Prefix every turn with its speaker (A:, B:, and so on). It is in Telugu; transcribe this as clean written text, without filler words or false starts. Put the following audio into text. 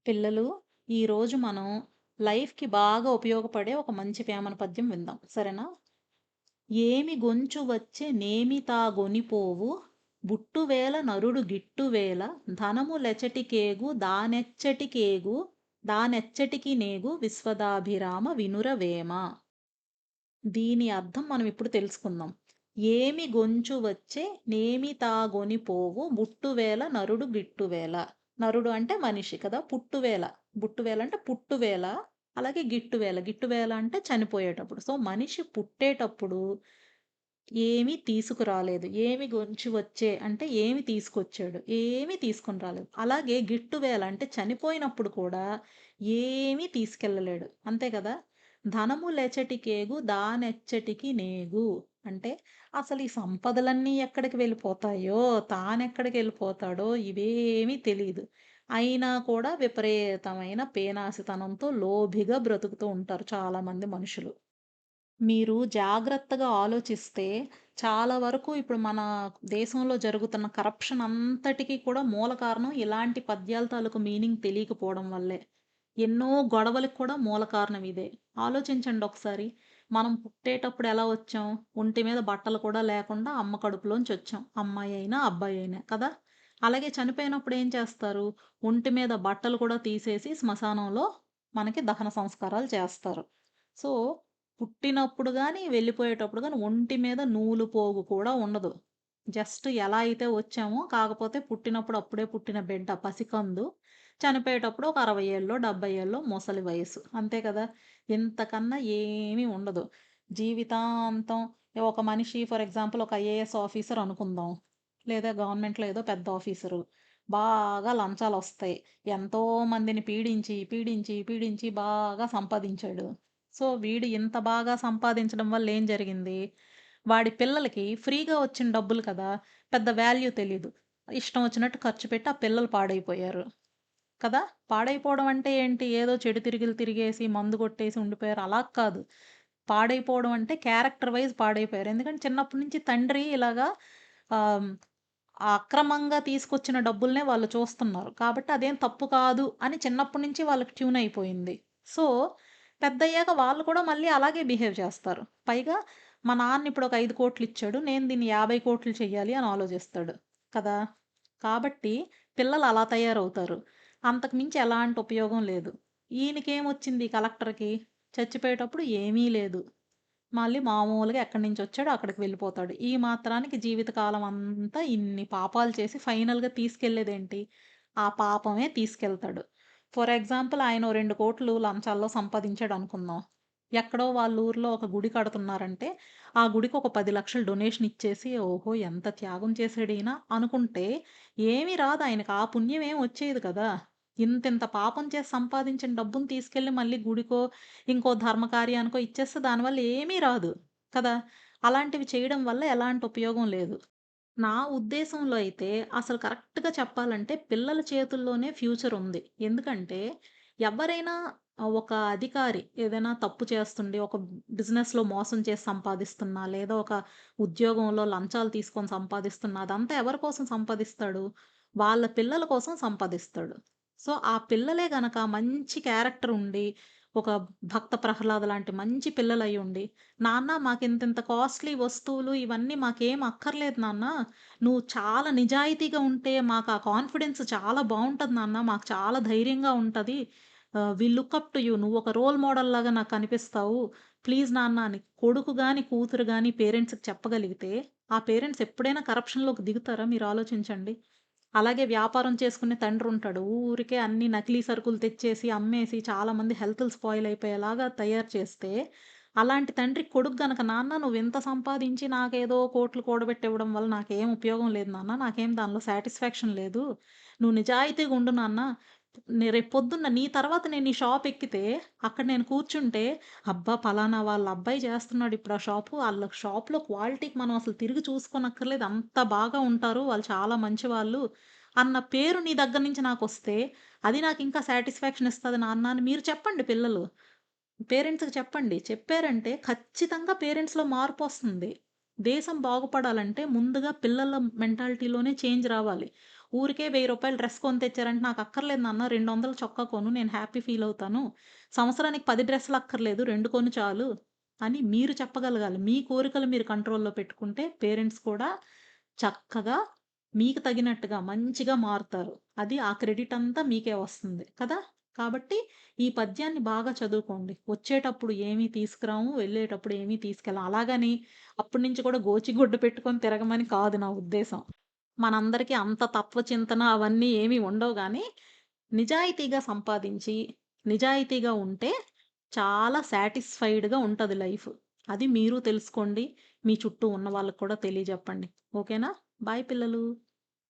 A: పిల్లలు, ఈరోజు మనం లైఫ్‌కి బాగా ఉపయోగపడే ఒక మంచి వేమన పద్యం విందాం. సరేనా? ఏమి గొంచు వచ్చె నేమి తా గొనిపోవు బుట్టువేల నరుడు గిట్టువేల ధనములెచటికేగు దానెచ్చటికి నేగు విశ్వదాభిరామ వినురవేమ. దీని అర్థం మనం ఇప్పుడు తెలుసుకుందాం. ఏమి గొంచు వచ్చె నేమి తా గొనిపోవు బుట్టువేల నరుడు గిట్టువేల. నరుడు అంటే మనిషి కదా! బుట్టువేల అంటే పుట్టువేల. అలాగే గిట్టువేల. గిట్టువేల అంటే చనిపోయేటప్పుడు. సో, మనిషి పుట్టేటప్పుడు ఏమీ తీసుకురాలేదు. ఏమి గొంచి వచ్చే అంటే ఏమి తీసుకొచ్చాడు. ఏమీ తీసుకొని రాలేదు. అలాగే గిట్టువేల అంటే చనిపోయినప్పుడు కూడా ఏమీ తీసుకెళ్ళలేడు. అంతే కదా! ధనములెచటికేగు దానెచ్చటికి నేగు. అంటే అసలు ఈ సంపదలన్నీ ఎక్కడికి వెళ్ళిపోతాయో, తానెక్కడికెళ్ళిపోతాడో ఇవేమీ తెలీదు. అయినా కూడా విపరీతమైన పేనాసితనంతో లోభిగా బ్రతుకుతూ ఉంటారు చాలామంది మనుషులు. మీరు జాగ్రత్తగా ఆలోచిస్తే చాలా వరకు ఇప్పుడు మన దేశంలో జరుగుతున్న కరప్షన్ అంతటికి కూడా మూల కారణం ఇలాంటి పద్యాల తాలూకు మీనింగ్ తెలియకపోవడం వల్లే. ఎన్నో గొడవలకి కూడా మూల కారణం ఇదే. ఆలోచించండి ఒకసారి. మనం పుట్టేటప్పుడు ఎలా వచ్చాం? ఒంటి మీద బట్టలు కూడా లేకుండా అమ్మ కడుపులోంచి వచ్చాం. అమ్మాయి అయినా, అబ్బాయి అయినా కదా! అలాగే చనిపోయినప్పుడు ఏం చేస్తారు? ఒంటి మీద బట్టలు కూడా తీసేసి శ్మశానంలో మనకి దహన సంస్కారాలు చేస్తారు. సో, పుట్టినప్పుడు గాని, వెళ్ళిపోయేటప్పుడు గాని ఒంటి మీద నూలు పోగు కూడా ఉండదు. జస్ట్ ఎలా అయితే వచ్చామో కాకపోతే పుట్టినప్పుడు అప్పుడే పుట్టిన బిడ్డ పసికందు. చనిపోయేటప్పుడు ఒక 60 ఏళ్ళో, 70 ఏళ్ళో ముసలి వయసు. అంతే కదా! ఇంతకన్నా ఏమీ ఉండదు. జీవితాంతం ఒక మనిషి ఫర్ ఎగ్జాంపుల్ ఒక ఐఏఎస్ ఆఫీసర్ అనుకుందాం. లేదా గవర్నమెంట్‌లో ఏదో పెద్ద ఆఫీసరు. బాగా లంచాలొస్తాయి. ఎంతో మందిని పీడించి బాగా సంపాదించాడు. సో, వీడు ఇంత బాగా సంపాదించడం వల్ల ఏం జరిగింది? వాడి పిల్లలకి ఫ్రీగా వచ్చిన డబ్బులు కదా! పెద్ద వాల్యూ తెలీదు. ఇష్టం వచ్చినట్టు ఖర్చు పెట్టి ఆ పిల్లలు పాడైపోయారు. కదా! పాడైపోవడం అంటే ఏంటి? ఏదో చెడు తిరుగులు తిరిగేసి, మందు కొట్టేసి ఉండిపోయారు అలా కాదు. పాడైపోవడం అంటే క్యారెక్టర్ వైస్ పాడైపోయారు. ఎందుకంటే చిన్నప్పటి నుంచి తండ్రి ఇలాగా ఆహ్, అక్రమంగా తీసుకొచ్చిన డబ్బుల్నే వాళ్ళు చూస్తున్నారు. కాబట్టి అదేం తప్పు కాదు అని చిన్నప్పటి నుంచి వాళ్ళకి ట్యూన్ అయిపోయింది. సో, పెద్దయ్యాక వాళ్ళు కూడా మళ్ళీ అలాగే బిహేవ్ చేస్తారు. పైగా మా నాన్న ఇప్పుడు ఒక 5,00,00,000 ఇచ్చాడు. నేను దీన్ని 50,00,00,000 చెయ్యాలి అని ఆలోచిస్తాడు. కదా! కాబట్టి పిల్లలు అలా తయారవుతారు. అంతకు మించి ఎలాంటి ఉపయోగం లేదు. ఈయనకేమొచ్చింది కలెక్టర్‌కి చచ్చిపోయేటప్పుడు ఏమీ లేదు. మళ్ళీ మామూలుగా ఎక్కడి నుంచొచ్చాడో అక్కడికి వెళ్ళిపోతాడు. ఈ మాత్రానికి జీవితకాలం అంతా ఇన్ని పాపాలు చేసి ఫైనల్‌గా తీసుకెళ్ళేదేంటి? ఆ పాపమే తీసుకెళ్తాడు. ఫర్ ఎగ్జాంపుల్ ఆయన ఓ 2,00,00,000 లంచాల్లో సంపాదించాడనుకుందాం. ఎక్కడో వాళ్ళ ఊర్లో ఒక గుడి కడుతున్నారంటే, ఆ గుడికి ఒక 10,00,000 డొనేషన్ ఇచ్చేసి, ఓహో! ఎంత త్యాగం చేసాడీయన అనుకుంటే, ఏమి రాదు ఆయనకి. ఆ పుణ్యం ఏమి వచ్చేది కదా! ఇంతింత పాపం చేసి సంపాదించిన డబ్బుని తీసుకెళ్ళి మళ్ళీ గుడికో ఇంకో ధర్మకార్యానికో ఇచ్చేస్తే దానివల్ల ఏమీ రాదు. కదా! అలాంటివి చేయడం వల్ల ఎలాంటి ఉపయోగం లేదు. నా ఉద్దేశంలో అయితే అసలు కరెక్ట్‌గా చెప్పాలంటే పిల్లల చేతుల్లోనే ఫ్యూచర్ ఉంది. ఎందుకంటే ఎవరైనా ఒక అధికారి ఏదైనా తప్పు చేస్తుండి ఒక బిజినెస్‌లో మోసం చేసి సంపాదిస్తున్నా, లేదా ఒక ఉద్యోగంలో లంచాలు తీసుకొని సంపాదిస్తున్నా అదంతా ఎవరి కోసం సంపాదిస్తాడు? వాళ్ళ పిల్లల కోసం సంపాదిస్తాడు. సో, ఆ పిల్లలే గనక మంచి క్యారెక్టర్ ఉండి, ఒక భక్త ప్రహ్లాద లాంటి మంచి పిల్లలయ్యుండి, నాన్న మాకింతింత కాస్ట్‌లీ వస్తువులు ఇవన్నీ మాకేం అక్కర్లేదు నాన్న. నువ్వు చాలా నిజాయితీగా ఉంటే మాకు ఆ కాన్ఫిడెన్స్ చాలా బావుంటది నాన్న. మాకు చాలా ధైర్యంగా ఉంటది. We look up to you. నువ్వొక రోల్ మోడల్‌లాగా నాకు కనిపిస్తావు. ప్లీజ్ నాన్న అని కొడుకు గాని, కూతురు గాని పేరెంట్స్‌కి చెప్పగలిగితే, ఆ పేరెంట్స్ ఎప్పుడైనా కరప్షన్‌లోకి దిగుతారా మీరు ఆలోచించండి. అలాగే వ్యాపారం చేసుకునే తండ్రుంటాడు. ఊరికే అన్ని నకిలీ సరుకులు తెచ్చేసి, అమ్మేసి చాలామంది హెల్తులు స్పాయిల్ అయిపోయేలాగా తయారు చేస్తే, అలాంటి తండ్రి కొడుకు గనక, "నాన్న నువ్వింత సంపాదించి నాకేదో కోట్లు కూడబెట్టి ఇవ్వడం వల్ల నాకేం ఉపయోగం లేదు నాన్న. నాకేం దానిలో సాటిస్ఫాక్షన్ లేదు. నువ్వు నిజాయితీగా ఉండు నాన్న. రేపు పొద్దున్న నీ తర్వాత నేను ఈ షాప్ ఎక్కితే, అక్కడ నేను కూర్చుంటే, అబ్బా! పలానా వాళ్ళ అబ్బాయి చేస్తున్నాడు ఇప్పుడు ఆ షాపు. ఆళ్ళ షాప్‌లో క్వాలిటీకి మనం అసలు తిరిగి చూసుకోనక్కర్లేదు. అంత బాగా ఉంటారు. వాళ్ళు చాలా మంచివాళ్ళు." అన్న పేరు నీ దగ్గర నుంచి నాకొస్తే, అది నాకింకా సాటిస్ఫాక్షన్ ఇస్తది నాన్న అని మీరు చెప్పండి పిల్లలు. పేరెంట్స్‌కి చెప్పండి. చెప్పారంటే ఖచ్చితంగా పేరెంట్స్‌లో మార్పొస్తుంది. దేశం బాగుపడాలంటే ముందుగా పిల్లల మెంటాలిటీలోనే చేంజ్ రావాలి. ఊరికే రూ. 1000 డ్రెస్ కొని తెచ్చారంటే నాకు అక్కర్లేదు నాన్న 200 చొక్కా కొను. నేను హ్యాపీ ఫీల్ అవుతాను. సంవత్సరానికి 10 డ్రెస్సులు అక్కర్లేదు 2 కొను చాలు అని మీరు చెప్పగలగాలి. మీ కోరికలు మీరు కంట్రోల్‌లో పెట్టుకుంటే పేరెంట్స్ కూడా చక్కగా మీకు తగినట్టుగా మంచిగా మారుతారు. అది ఆ క్రెడిట్ అంతా మీకే వస్తుంది కదా! కాబట్టి ఈ పద్యాన్ని బాగా చదువుకోండి. వచ్చేటప్పుడు ఏమీ తీసుకురాము, వెళ్ళేటప్పుడు ఏమీ తీసుకెళ్ళం. అలాగని అప్పటి నుంచి కూడా గోచిగుడ్డ పెట్టుకొని తిరగమని కాదు నా ఉద్దేశం. మనందరికీ అంత తత్వచింతన అవన్నీ ఏమి ఉండవు గానీ, నిజాయితీగా సంపాదించి, నిజాయితీగా ఉంటే చాలా సాటిస్ఫైడ్‌గా ఉంటది లైఫ్. అది మీరు తెలుసుకోండి. మీ చుట్టూ ఉన్న వాళ్ళకి కూడా తెలియజెప్పండి. ఓకేనా? బాయ్ పిల్లలు.